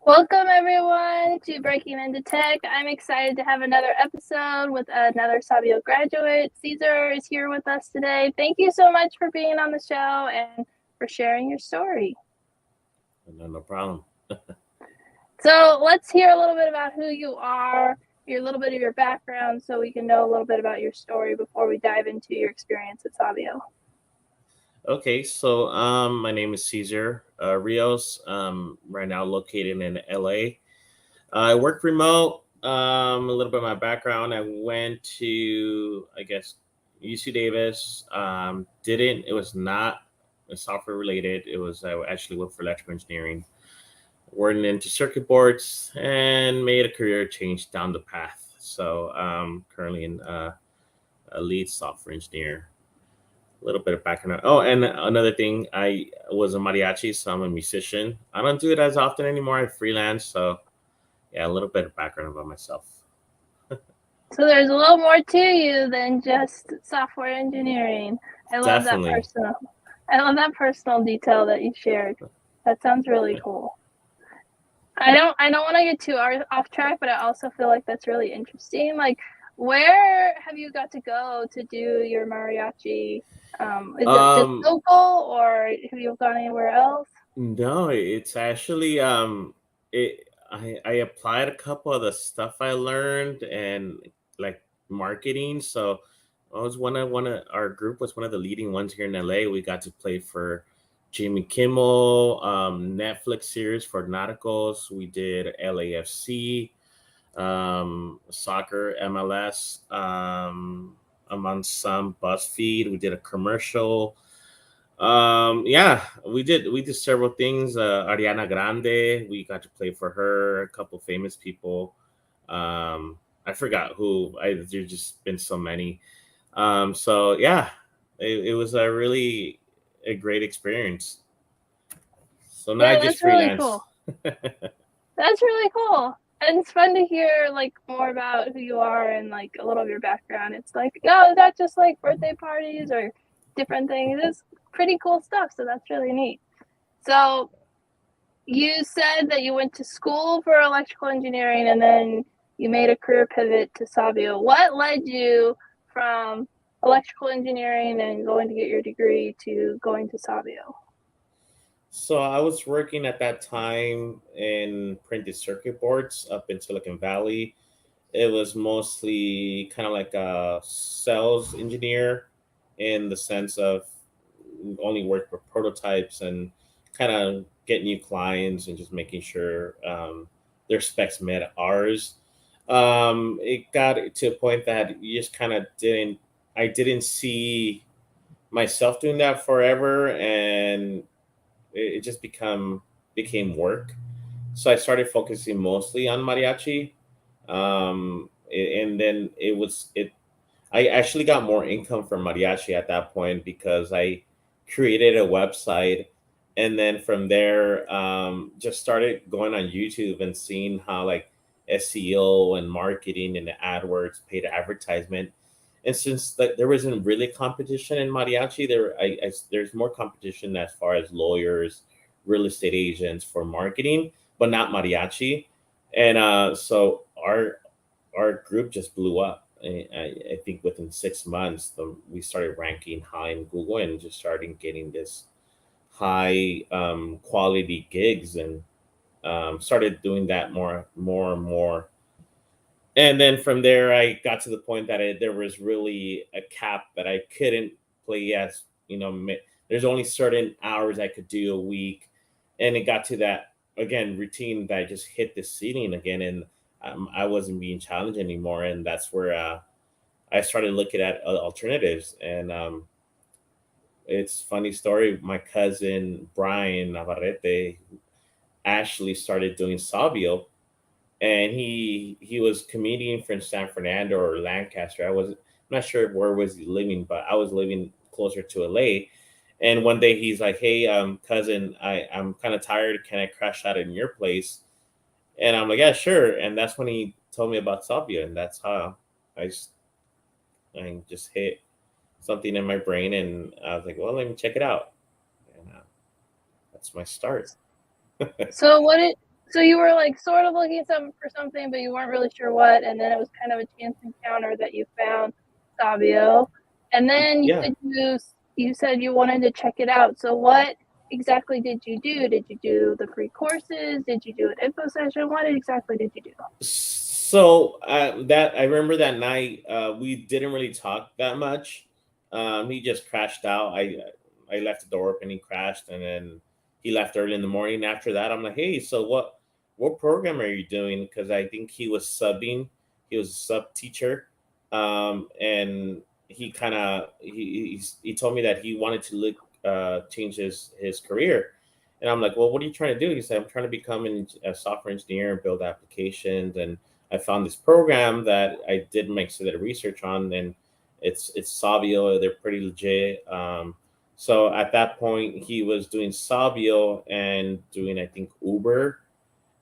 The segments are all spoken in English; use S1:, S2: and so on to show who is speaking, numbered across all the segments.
S1: Welcome everyone to Breaking into Tech. I'm excited to have another episode with another Sabio graduate. Caesar is here with us today. Thank you so much for being on the show and for sharing your story.
S2: No problem.
S1: So let's hear a little bit about who you are, a little bit of your background, so we can know a little bit about your story before we dive into your experience at Sabio.
S2: Okay, so my name is Caesar Rios. Right now located in LA. I work remote. A little bit of my background. I went to, I guess, UC Davis. Didn't. It was not software related. It was I actually worked for electrical engineering, working into circuit boards, and made a career change down the path. So currently in a lead software engineer. A little bit of background. Oh, and another thing, I was a mariachi, so I'm a musician. I don't do it as often anymore. I freelance, so yeah, a little bit of background about myself.
S1: So there's a little more to you than just software engineering. I love that
S2: Definitely.
S1: personal detail that you shared. That sounds really cool. I don't want to get too off track, but I also feel like that's really interesting. Like, where have you got to go to do your mariachi? Is it just
S2: Um,
S1: local, or have you gone anywhere else?
S2: no, it's actually I applied a couple of the stuff I learned and like marketing. So I was one of our group was one of the leading ones here in LA. We got to play for Jimmy Kimmel, Netflix series for Nauticals. We did LAFC, soccer, MLS, among some BuzzFeed. We did a commercial. Yeah, we did several things. Ariana Grande, we got to play for her. A couple famous people. I forgot who. There's just been so many. So yeah, it was a great experience. So now I
S1: Yeah,
S2: just
S1: that's really
S2: freelance.
S1: cool. That's really cool. And it's fun to hear like more about who you are and like a little of your background. It's like, no, not just like birthday parties or different things. It's pretty cool stuff. So that's really neat. So you said that you went to school for electrical engineering and then you made a career pivot to Sabio. What led you from electrical engineering and going to get your degree to going to Sabio?
S2: So I was working at that time in printed circuit boards up in Silicon Valley. It was mostly kind of like a sales engineer in the sense of only work with prototypes and kind of get new clients and just making sure their specs met ours. It got to a point that you just kind of I didn't see myself doing that forever, and it just became work. So I started focusing mostly on mariachi, and then it. I actually got more income from mariachi at that point because I created a website, and then from there, just started going on YouTube and seeing how like SEO and marketing and the AdWords, paid advertisement. And since there wasn't really competition in mariachi, there's more competition as far as lawyers, real estate agents for marketing, but not mariachi. And so our group just blew up. I think within 6 months, we started ranking high in Google and just started getting this high quality gigs, and started doing that more and more. And then from there, I got to the point that there was really a cap that I couldn't play as, there's only certain hours I could do a week. And it got to that, again, routine that I just hit the ceiling again. And I wasn't being challenged anymore. And that's where I started looking at alternatives. And it's funny story. My cousin, Brian Navarrete, actually started doing Sabio, and he was comedian from San Fernando or Lancaster. I'm not sure where was he living, but I was living closer to LA. And one day he's like, "Hey, cousin, I'm kind of tired. Can I crash out in your place?" And I'm like, "Yeah, sure." And that's when he told me about Sabia, and that's how I just, I just hit something in my brain, and I was like, "Well, let me check it out." And that's my start.
S1: So what did So you were like sort of looking for something, but you weren't really sure what, and then it was kind of a chance encounter that you found Sabio, and then
S2: Yeah.
S1: you said you wanted to check it out. So what exactly did you do? Did you do the free courses? Did you do an info session? What exactly did you do?
S2: So that I remember that night, we didn't really talk that much. He just crashed out. I left the door open. He crashed, and then he left early in the morning. After that, I'm like, hey, so what program are you doing? Because I think he was subbing. He was a sub teacher, and he kind of he told me that he wanted to look change his career. And I'm like, well, what are you trying to do? He said, I'm trying to become a software engineer and build applications. And I found this program that I did make some research on, and it's Sabio. They're pretty legit. So at that point, he was doing Sabio and doing, I think, Uber.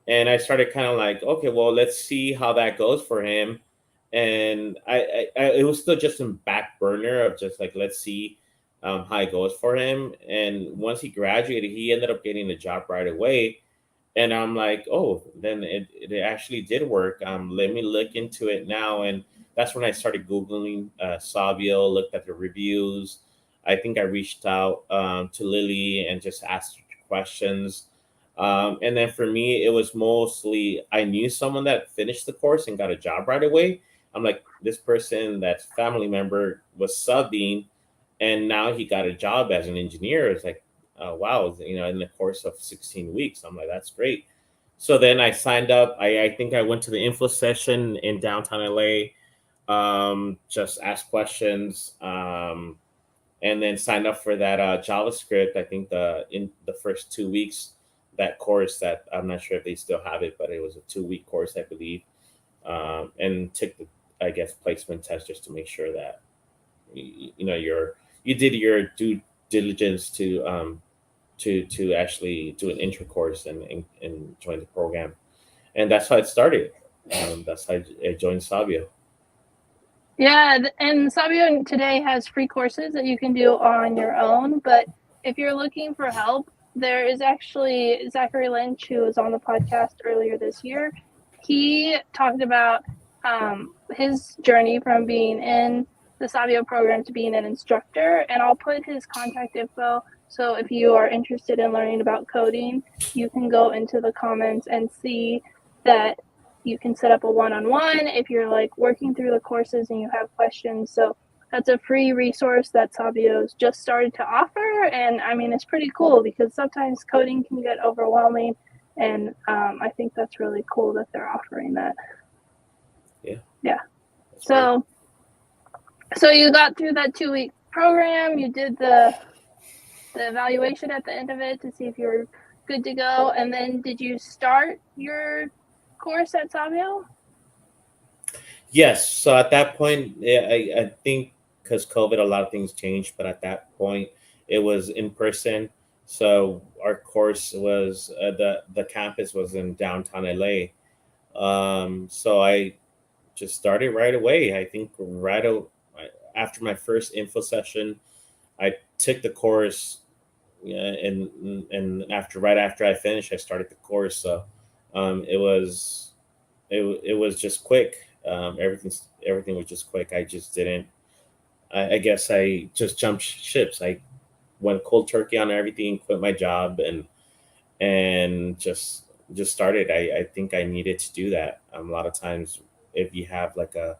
S2: And I started kind of like, okay, well, let's see how that goes for him. And it was still just in back burner of just like, let's see how it goes for him. And once he graduated, he ended up getting a job right away. And I'm like, oh, then it actually did work. Let me look into it now. And that's when I started Googling Sabio, looked at the reviews. I think I reached out to Lily and just asked her questions. And then for me, it was mostly I knew someone that finished the course and got a job right away. I'm like, this person, that's family member, was subbing, and now he got a job as an engineer. It's like, wow, in the course of 16 weeks. I'm like, that's great. So then I signed up. I think I went to the info session in downtown LA, just asked questions, and then signed up for that JavaScript. I think in the first 2 weeks, that course that I'm not sure if they still have it, but it was a 2 week course, I believe, and took the, I guess, placement test just to make sure that you did your due diligence to actually do an intro course and join the program, and that's how it started. That's how I joined Sabio.
S1: Yeah, and Sabio today has free courses that you can do on your own. But if you're looking for help, there is actually Zachary Lynch, who was on the podcast earlier this year. He talked about his journey from being in the Sabio program to being an instructor, and I'll put his contact info. So if you are interested in learning about coding, you can go into the comments and see that you can set up a one-on-one if you're like working through the courses and you have questions. So that's a free resource that Sabio's just started to offer. And I mean, it's pretty cool because sometimes coding can get overwhelming. And I think that's really cool that they're offering that. Yeah. So you got through that 2-week program, you did the evaluation at the end of it to see if you were good to go. And then did you start your course at Sabio?
S2: Yes. So at that point, I think because COVID, a lot of things changed, but at that point, it was in person. So our course was the campus was in downtown LA. So I just started right away. I think after my first info session, I took the course, yeah, and right after I finished, I started the course. So it was just quick. Everything was just quick. I just didn't. I guess I just jumped ships. I went cold turkey on everything, quit my job, and just started. I think I needed to do that. A lot of times, if you have like a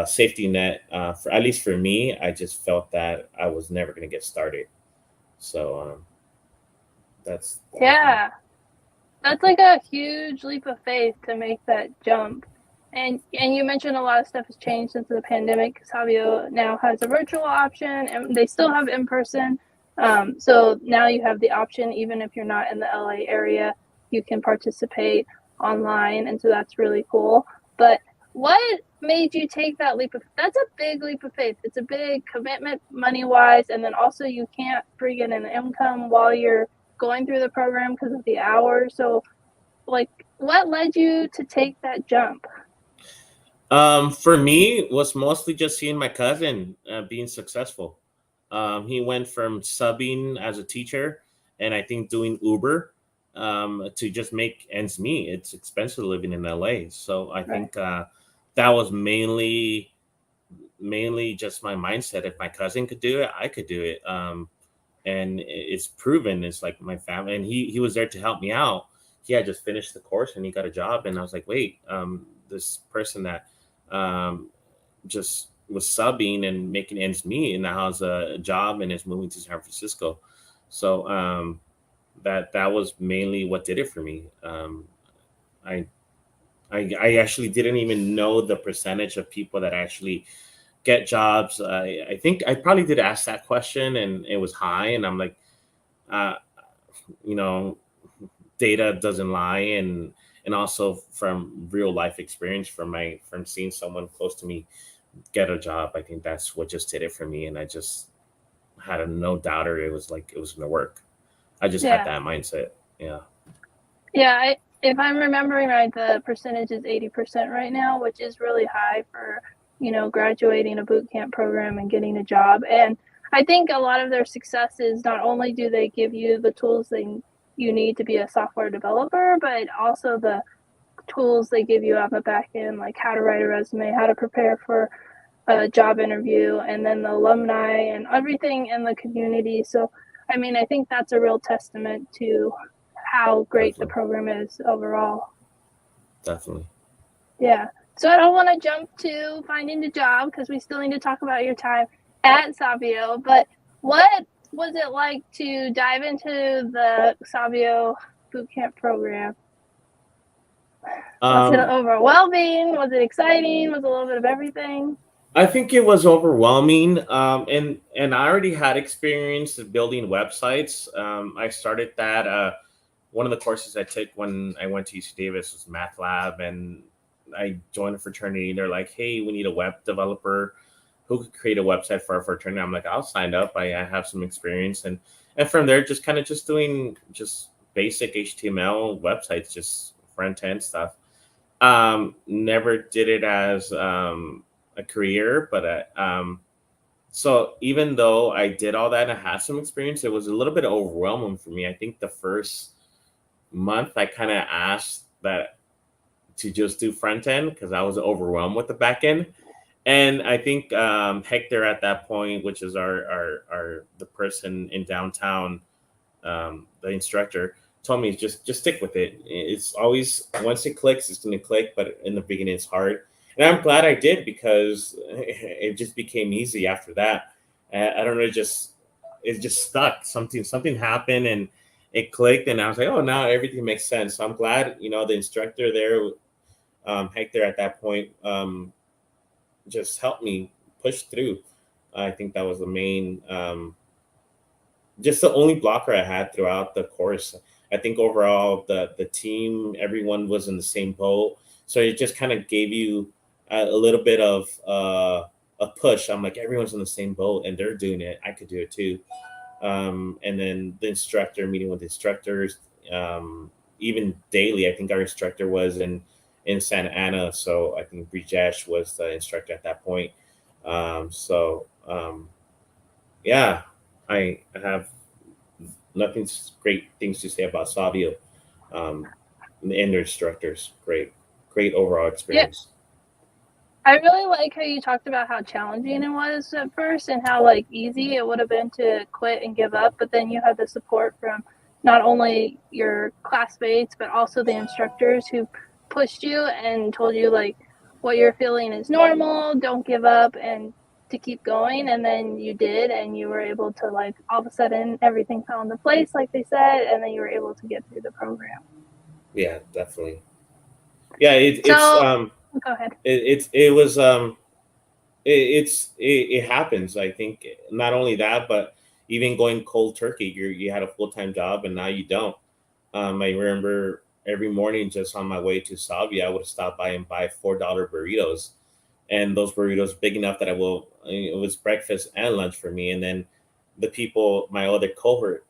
S2: safety net, for at least for me, I just felt that I was never going to get started. So that's
S1: yeah. That's like a huge leap of faith to make that jump. And you mentioned a lot of stuff has changed since the pandemic. Sabio now has a virtual option, and they still have in person. So now you have the option, even if you're not in the LA area, you can participate online, and so that's really cool. But what made you take that leap of? That's a big leap of faith. It's a big commitment, money wise, and then also you can't bring in an income while you're going through the program because of the hours. So, like, what led you to take that jump?
S2: For me, it was mostly just seeing my cousin being successful. He went from subbing as a teacher and I think doing Uber. to just make ends meet. It's expensive living in LA. So I
S1: Right.
S2: think that was mainly just my mindset. If my cousin could do it, I could do it. And it's proven. It's like my family, and he was there to help me out. He had just finished the course and he got a job, and I was like, wait, this person that um, just was subbing and making ends meet, and now has a job and is moving to San Francisco. So that was mainly what did it for me. I, I actually didn't even know the percentage of people that actually get jobs. I think I probably did ask that question, and it was high. And I'm like, uh, you know, data doesn't lie, and also from real life experience, from seeing someone close to me get a job, I think that's what just did it for me. And I just had a no doubter it was like it was gonna work. I just had
S1: Yeah.
S2: that mindset. Yeah.
S1: Yeah. If I'm remembering right, the percentage is 80% right now, which is really high for, graduating a boot camp program and getting a job. And I think a lot of their success is not only do they give you the tools you need to be a software developer, but also the tools they give you on the back end, like how to write a resume, how to prepare for a job interview, and then the alumni and everything in the community. So, I mean, I think that's a real testament to how great the
S2: Definitely.
S1: program is overall.
S2: Definitely.
S1: Yeah. So I don't want to jump to finding a job because we still need to talk about your time at Savio. But what was it like to dive into the Savio bootcamp program? Was it
S2: Um,
S1: overwhelming? Was it exciting? Was it a little bit of everything?
S2: I think it was overwhelming, and I already had experience building websites. I started that. One of the courses I took when I went to UC Davis was Math Lab, and I joined a fraternity. They're like, "Hey, we need a web developer who could create a website for our fraternity." I'm like, "I'll sign up. I have some experience," and from there, just kind of just doing just basic HTML websites, just front end stuff. Never did it as a career, but so even though I did all that and I had some experience, it was a little bit overwhelming for me. I think the first month I kind of asked that to just do front end because I was overwhelmed with the back end. And I think Hector at that point, which is our the person in downtown, the instructor, told me just stick with it. It's always once it clicks, it's going to click, but in the beginning it's hard. And I'm glad I did because it just became easy after that. I don't know, it just stuck. Something happened and it clicked, and I was like, oh, now everything makes sense. So I'm glad the instructor there, Hector at that point, just helped me push through. I think that was the main just the only blocker I had throughout the course. I think overall the team, everyone was in the same boat, so it just kind of gave you a little bit of a push. I'm like, everyone's in the same boat and they're doing it. I could do it too. And then the instructor meeting with the instructors, even daily. I think our instructor was in Santa Ana, so I think Brijesh was the instructor at that point. Yeah, I have nothing great things to say about Savio, and their instructors. Great overall
S1: Yeah,
S2: experience.
S1: I really like how you talked about how challenging it was at first and how like easy it would have been to quit and give up, but then you had the support from not only your classmates but also the instructors who pushed you and told you like what you're feeling is normal, don't give up and to keep going. And then you did, and you were able to like all of a sudden everything fell into place like they said, and then you were able to get through the program.
S2: Yeah, definitely. Yeah,
S1: So go ahead.
S2: it was it happens. I think not only that, but even going cold turkey, you had a full time job and now you don't. I remember every morning just on my way to Salvia, I would stop by and buy $4 burritos, and those burritos big enough that it was breakfast and lunch for me. And then the people, my other cohort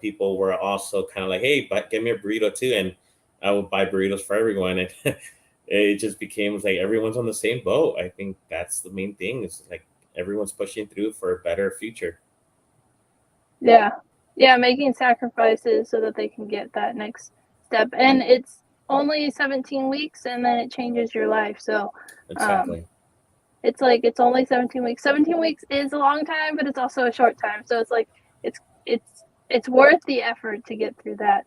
S2: people, were also kind of like, hey, but get me a burrito too, and I would buy burritos for everyone. And it just became like everyone's on the same boat. I think that's the main thing. It's like everyone's pushing through for a better future.
S1: Yeah. Yeah, making sacrifices so that they can get that next step. And it's only 17 weeks and then it changes your life. So um,
S2: Exactly.
S1: it's like it's only 17 weeks. 17 weeks is a long time, but it's also a short time. So it's like it's it's worth the effort to get through that.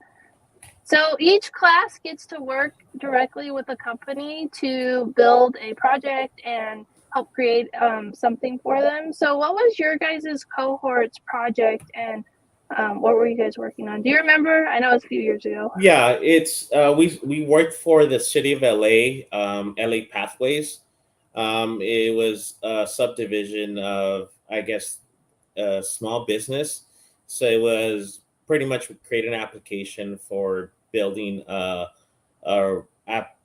S1: So each class gets to work directly with a company to build a project and help create something for them. So what was your guys' cohort's project, and what were you guys working on? Do you remember? I know it was a few years ago.
S2: Yeah, it's we worked for the city of LA, LA Pathways. It was a subdivision of, I guess, a small business. So it was pretty much create an application for building a app,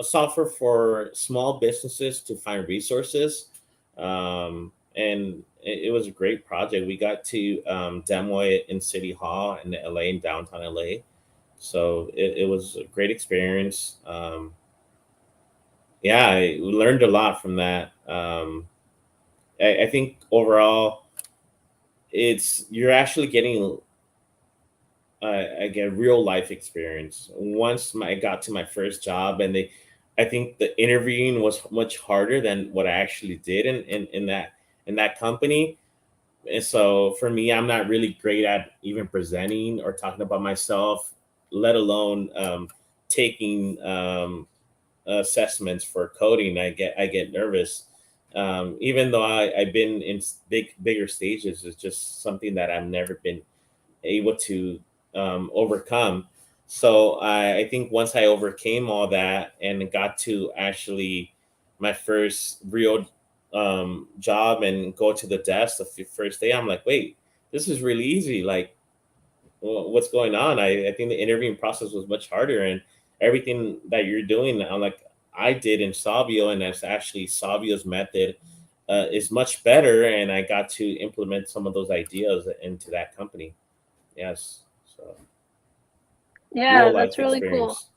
S2: a software for small businesses to find resources. And it was a great project. We got to demo it in City Hall in LA, in downtown LA. So it was a great experience. Yeah, I learned a lot from that. I think overall, it's you're actually getting I get real life experience. Once I got to my first job, and I think the interviewing was much harder than what I actually did in that company. And so for me, I'm not really great at even presenting or talking about myself, let alone taking assessments for coding. I get nervous. Even though I've been in bigger stages, it's just something that I've never been able to overcome. So I think once I overcame all that and got to actually my first real job and go to the desk the first day, I'm like, wait, this is really easy. Like, what's going on? I think the interviewing process was much harder, and everything that you're doing, I'm like, I did in Savio, and that's actually Savio's method is much better. And I got to implement some of those ideas into that company. Yes. So real
S1: Yeah, that's
S2: life
S1: really cool.
S2: experience.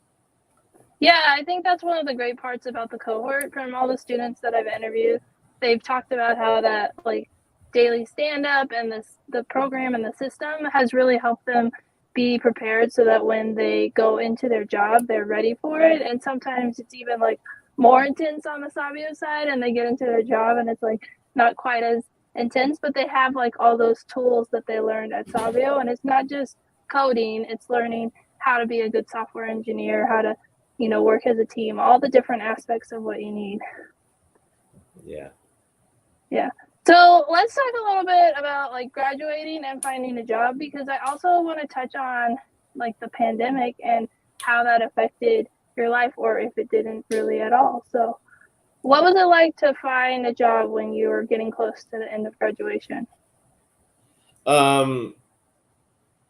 S1: Yeah, I think that's one of the great parts about the cohort. From all the students that I've interviewed, they've talked about how that like daily stand up and the program and the system has really helped them be prepared so that when they go into their job, they're ready for it. And sometimes it's even like more intense on the Sabio side, and they get into their job and it's like not quite as intense, but they have like all those tools that they learned at Sabio. And it's not just coding, it's learning how to be a good software engineer, how to work as a team, all the different aspects of what you need.
S2: Yeah.
S1: Yeah. So let's talk a little bit about like graduating and finding a job, because I also want to touch on like the pandemic and how that affected your life, or if it didn't really at all. So what was it like to find a job when you were getting close to the end of graduation?
S2: Um,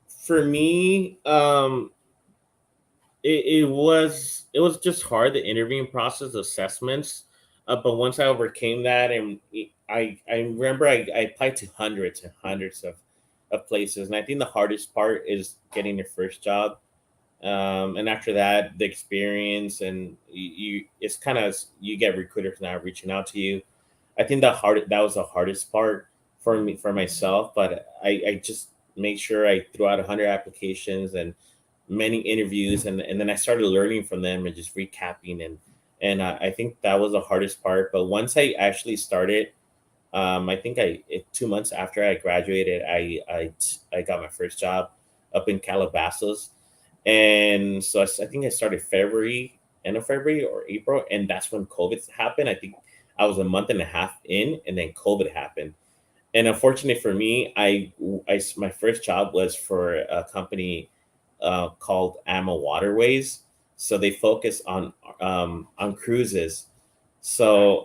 S2: for me, it was just hard, the interviewing process, assessments. But once I overcame that, and I remember I applied to hundreds and hundreds of places, and I think the hardest part is getting your first job. And after that, the experience, and you it's kind of, you get recruiters now reaching out to you. I think that was the hardest part for me, for myself. But I just made sure I threw out 100 applications and many interviews, and then I started learning from them and just recapping, and I think that was the hardest part. But once I actually started, I think 2 months after I graduated, I got my first job up in Calabasas. And so I think I started February, end of February or April, and that's when COVID happened. I think I was a month and a half in, and then COVID happened. And unfortunately for me, my first job was for a company called Ama Waterways. So they focus on cruises. So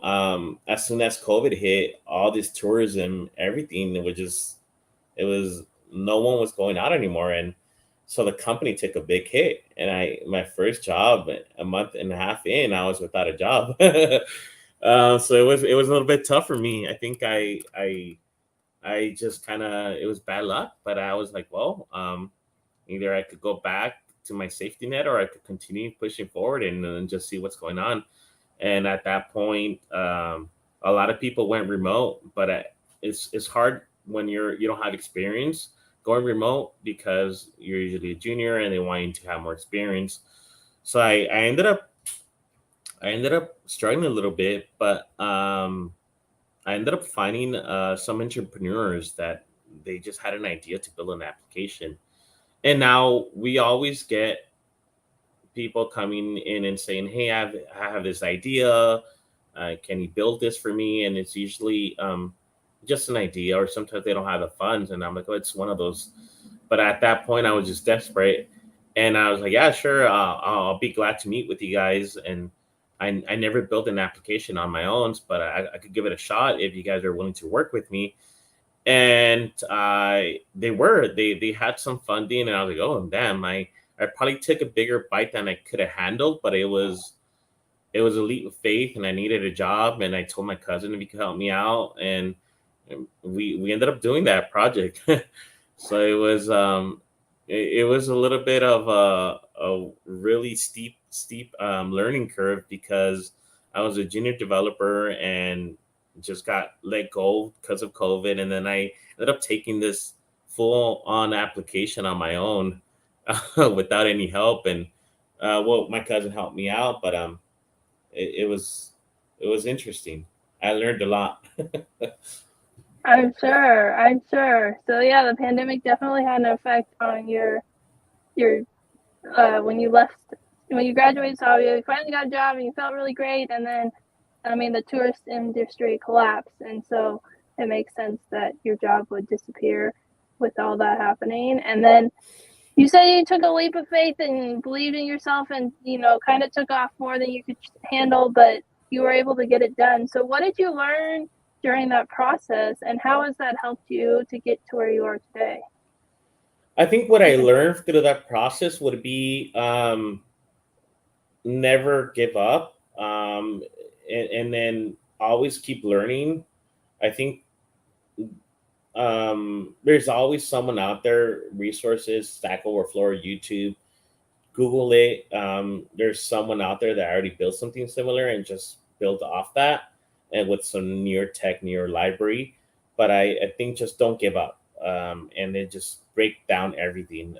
S2: as soon as COVID hit, all this tourism, everything, it was no one was going out anymore, and so the company took a big hit. And my first job, a month and a half in, I was without a job. So it was a little bit tough for me. I think I just kind of, it was bad luck, but I was like, well, either I could go back to my safety net, or I could continue pushing forward and just see what's going on. And at that point, a lot of people went remote, but it's hard when you don't have experience going remote because you're usually a junior and they want you to have more experience. So I ended up struggling a little bit, but I ended up finding some entrepreneurs that they just had an idea to build an application. And now we always get people coming in and saying, "Hey, I have this idea. Can you build this for me?" And it's usually just an idea, or sometimes they don't have the funds. And I'm like, "Oh, it's one of those." But at that point, I was just desperate, and I was like, "Yeah, sure. I'll be glad to meet with you guys." And I never built an application on my own, but I could give it a shot if you guys are willing to work with me. And they had some funding, and I was like, "Oh, damn, I probably took a bigger bite than I could have handled, but it was a leap of faith, and I needed a job, and I told my cousin if he could help me out, and we ended up doing that project. So it was a little bit of a really steep learning curve because I was a junior developer and just got let go because of COVID, and then I ended up taking this full on application on my own without any help. And well, my cousin helped me out, but it was interesting. I learned a lot.
S1: I'm sure. I'm sure. So yeah, the pandemic definitely had an effect on your when you left, when you graduated. So you finally got a job and you felt really great, and then I mean the tourist industry collapsed, and so it makes sense that your job would disappear with all that happening. And then you said you took a leap of faith and believed in yourself, and kind of took off more than you could handle, but you were able to get it done. So what did you learn during that process, and how has that helped you to get to where you are today?
S2: I think what I learned through that process would be never give up, and then always keep learning. I think there's always someone out there, resources, Stack Overflow, YouTube, Google it. There's someone out there that already built something similar and just build off that, and with some newer tech, newer library. But I think just don't give up, and then just break down everything.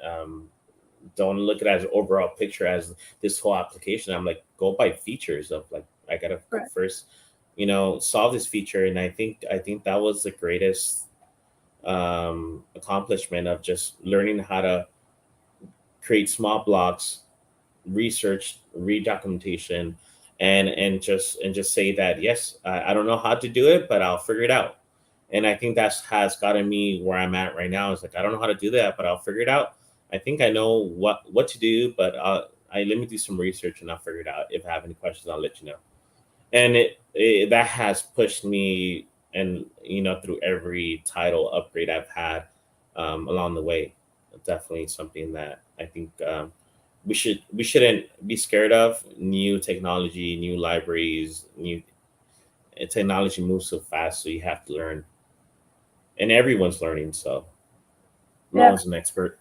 S2: Don't look at it as an overall picture as this whole application. I'm like, go by features of like I gotta
S1: Right.
S2: first, solve this feature. And I think that was the greatest accomplishment of just learning how to create small blocks, research, read documentation, and just say that yes, I don't know how to do it, but I'll figure it out. And I think that's has gotten me where I'm at right now. It's like I don't know how to do that, but I'll figure it out. I think I know what to do, but let me do some research and I'll figure it out. If I have any questions, I'll let you know. And that has pushed me, and through every title upgrade I've had along the way. Definitely something that I think we shouldn't be scared of. New technology, new libraries, new technology moves so fast, so you have to learn, and everyone's learning. So no
S1: Yeah.
S2: one's an expert.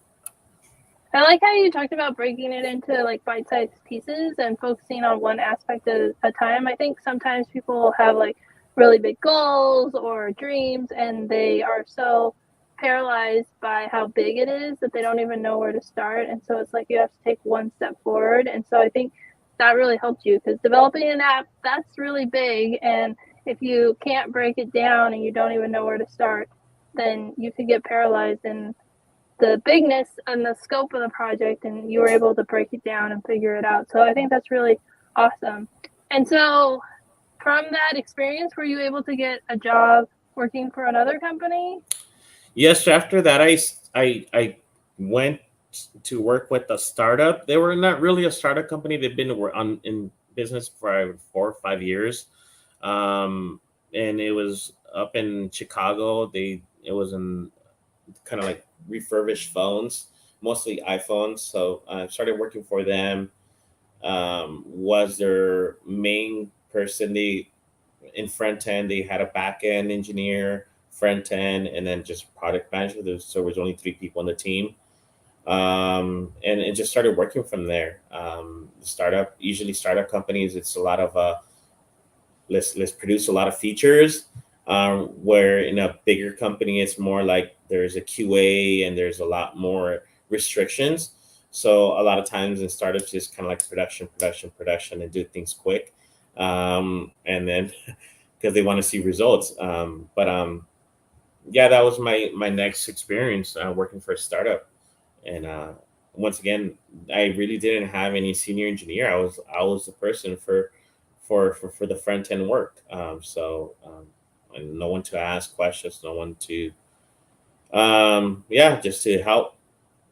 S1: I like how you talked about breaking it into like bite-sized pieces and focusing on one aspect at a time. I think sometimes people have like really big goals or dreams, and they are so paralyzed by how big it is that they don't even know where to start. And so it's like you have to take one step forward. And so I think that really helped you, because developing an app, that's really big. And if you can't break it down and you don't even know where to start, then you could get paralyzed in the bigness and the scope of the project, and you were able to break it down and figure it out. So I think that's really awesome. And so from that experience, were you able to get a job working for another company?
S2: Yes, after that, I went to work with a startup. They were not really a startup company. They've been in business for 4 or 5 years, and it was up in Chicago. It was in kind of like refurbished phones, mostly iPhones. So I started working for them. Was their main person. They in front end they had a back end engineer, front end, and then just product manager. So there was only 3 people on the team, and it just started working from there. Usually startup companies, it's a lot of let's produce a lot of features, Where in a bigger company, it's more like there's a QA and there's a lot more restrictions. So a lot of times in startups, it's kind of like production, production, production, and do things quick, and then because they want to see results. But yeah, that was my next experience working for a startup, and once again, I really didn't have any senior engineer. I was the person for the front end work. And no one to ask questions, no one to yeah, just to help.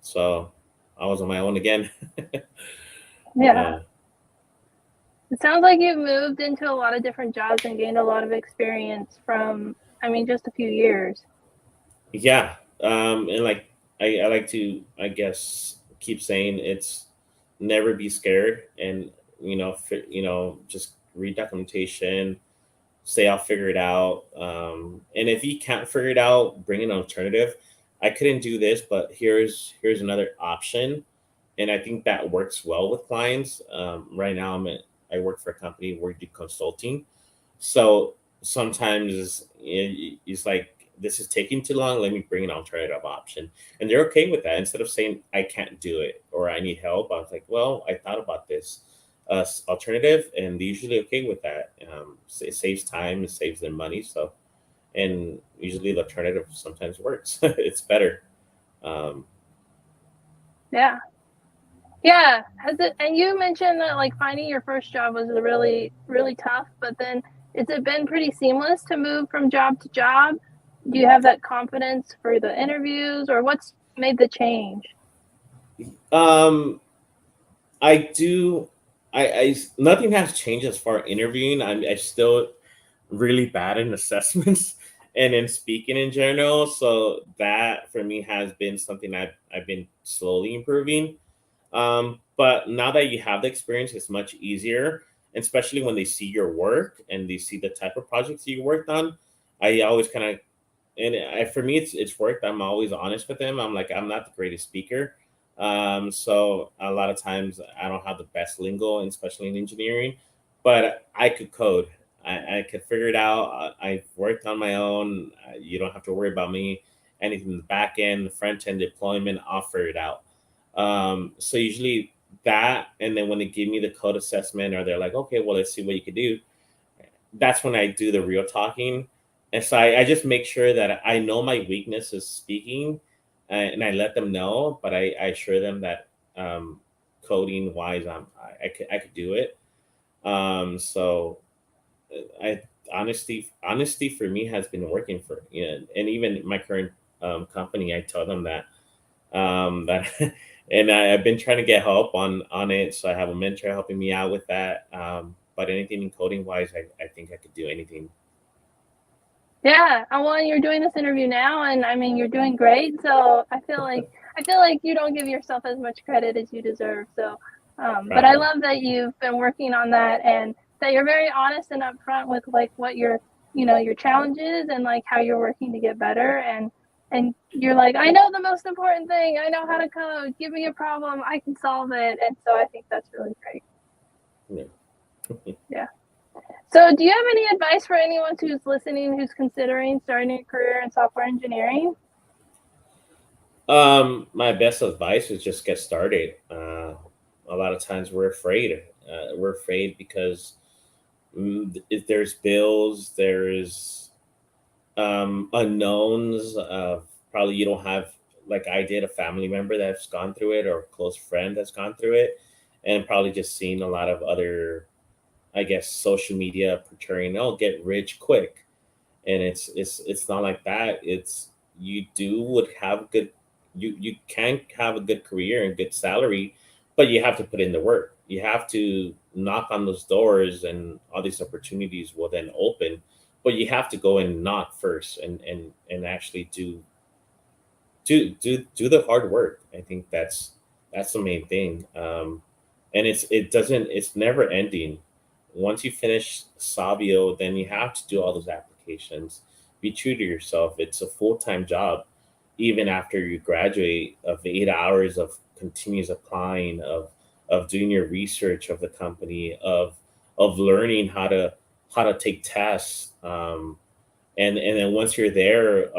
S2: So I was on my own again.
S1: Yeah.
S2: uh,
S1: It sounds like you've moved into a lot of different jobs and gained a lot of experience from, I mean, just a few years.
S2: yeah, and like I like to, I guess, keep saying it's never be scared, and just read documentation, say I'll figure it out. And if you can't figure it out, bring an alternative. I couldn't do this, but here's another option, and I think that works well with clients. Right now, I work for a company where we do consulting, so sometimes it's like this is taking too long. Let me bring an alternative option, and they're okay with that. Instead of saying I can't do it or I need help, I was like, well, I thought about this alternative, and they're usually okay with that. It saves time, it saves them money. So, and usually the alternative sometimes works. It's better. Um,
S1: Yeah. Yeah. Has it, and you mentioned that like finding your first job was really, really tough, but then has it been pretty seamless to move from job to job? Do you have that confidence for the interviews or what's made the change?
S2: um, I do. Nothing has changed as far as interviewing. I still really bad in assessments and in speaking in general. So that for me has been something I've been slowly improving. But now that you have the experience, it's much easier, especially when they see your work and they see the type of projects you worked on. I always kind of, for me, it's worked. I'm always honest with them. I'm like, I'm not the greatest speaker. So a lot of times I don't have the best lingo, especially in engineering, but I could code. I could figure it out. I've worked on my own. You don't have to worry about me. Anything in the back end, the front end deployment, I'll figure it out. So usually that, and then when they give me the code assessment, or they're like, okay, well, let's see what you could do. That's when I do the real talking. And so I just make sure that I know my weakness is speaking, and I let them know, but I assure them that coding wise, I could do it. So I honesty for me has been working for, and even my current company, I tell them that and I've been trying to get help on it. So I have a mentor helping me out with that. But anything in coding wise, I think I could do anything.
S1: Yeah, well, you're doing this interview now, and I mean, you're doing great. So I feel like you don't give yourself as much credit as you deserve. So, but
S2: Right
S1: I
S2: on.
S1: love that you've been working on that, and that you're very honest and upfront with like what your challenges and like how you're working to get better. And you're like, I know the most important thing. I know how to code. Give me a problem, I can solve it. And so I think that's really great.
S2: Yeah.
S1: Yeah. So, do you have any advice for anyone who's listening who's considering starting a career in software engineering?
S2: My best advice is just get started. A lot of times we're afraid. We're afraid because if there's bills, there's unknowns. Probably you don't have, like I did, a family member that's gone through it or a close friend that's gone through it, and probably just seen a lot of other, I guess, social media portraying, oh, get rich quick, and it's not like that. It's you do would have good, you can have a good career and good salary, but you have to put in the work. You have to knock on those doors, and all these opportunities will then open. But you have to go and knock first, and actually do the hard work. I think that's the main thing. And it's never ending. Once you finish Savio, then you have to do all those applications. Be true to yourself. It's a full-time job, even after you graduate, of 8 hours of continuous applying, of doing your research of the company, of learning how to take tests. and then once you're there,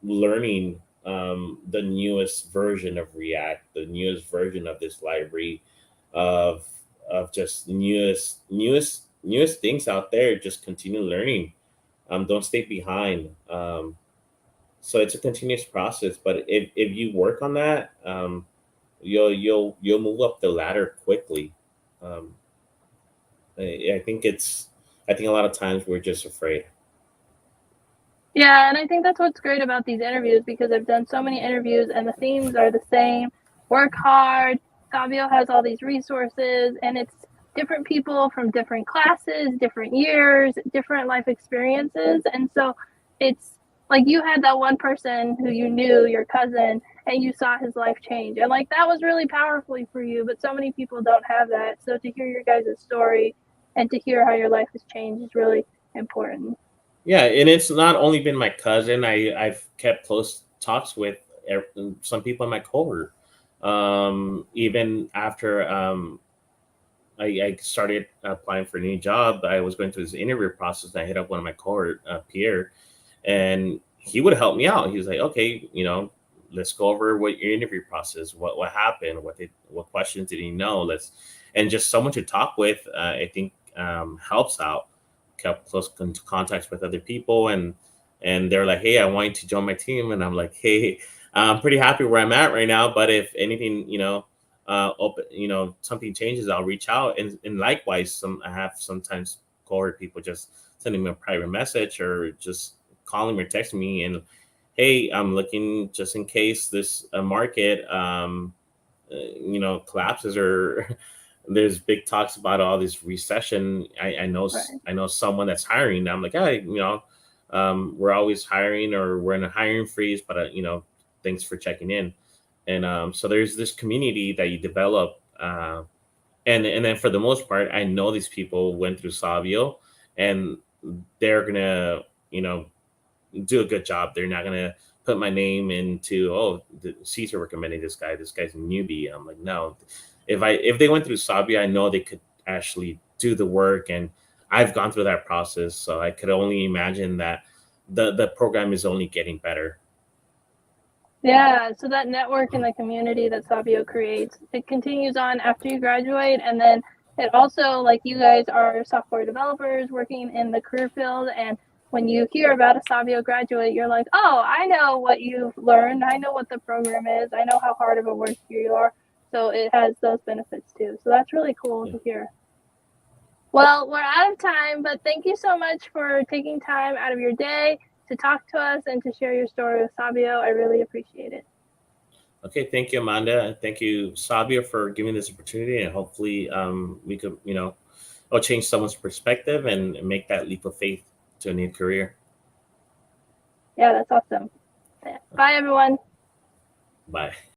S2: learning the newest version of React, the newest version of this library, of just newest things out there. Just continue learning. Don't stay behind. So it's a continuous process, but if you work on that, you'll move up the ladder quickly. Um, I think I think a lot of times we're just afraid.
S1: Yeah, and I think that's what's great about these interviews, because I've done so many interviews and the themes are the same. Work hard. Savio has all these resources, and it's different people from different classes, different years, different life experiences. And so it's like you had that one person who you knew, your cousin, and you saw his life change. And like that was really powerful for you, but so many people don't have that. So to hear your guys' story and to hear how your life has changed is really important.
S2: Yeah, and it's not only been my cousin. I've kept close talks with some people in my cohort. Even after I started applying for a new job, I was going through this interview process. And I hit up one of my cohort, Pierre, and he would help me out. He was like, "Okay, let's go over what your interview process, what happened, what questions did he know? Let's." And just someone to talk with, I think helps out. Kept close contacts with other people, and they're like, "Hey, I want you to join my team," and I'm like, "Hey, I'm pretty happy where I'm at right now, but if anything, open, something changes, I'll reach out." And likewise, I have sometimes cohort people just sending me a private message or just calling me or texting me, and hey, I'm looking just in case this market collapses, or there's big talks about all this recession.
S1: Right.
S2: I know someone that's hiring. I'm like, hey, we're always hiring, or we're in a hiring freeze, but thanks for checking in. And so there's this community that you develop, and then for the most part, I know these people went through Savio, and they're gonna you know do a good job. They're not gonna put my name into, oh, Caesar recommending this guy. This guy's a newbie. I'm like, no. If they went through Sabia, I know they could actually do the work, and I've gone through that process. So I could only imagine that the program is only getting better.
S1: Yeah, so that network in the community that Sabio creates, it continues on after you graduate, and then it also, like, you guys are software developers working in the career field, and when you hear about a Sabio graduate, you're like, oh, I know what you've learned, I know what the program is, I know how hard of a worker you are, so it has those benefits too. So that's really cool to hear. Well, we're out of time, but thank you so much for taking time out of your day to talk to us and to share your story with Sabio. I really appreciate it.
S2: Okay, thank you, Amanda, and thank you, Sabia, for giving this opportunity. And hopefully, we could, it'll change someone's perspective and make that leap of faith to a new career.
S1: Yeah, that's awesome. Bye, everyone.
S2: Bye.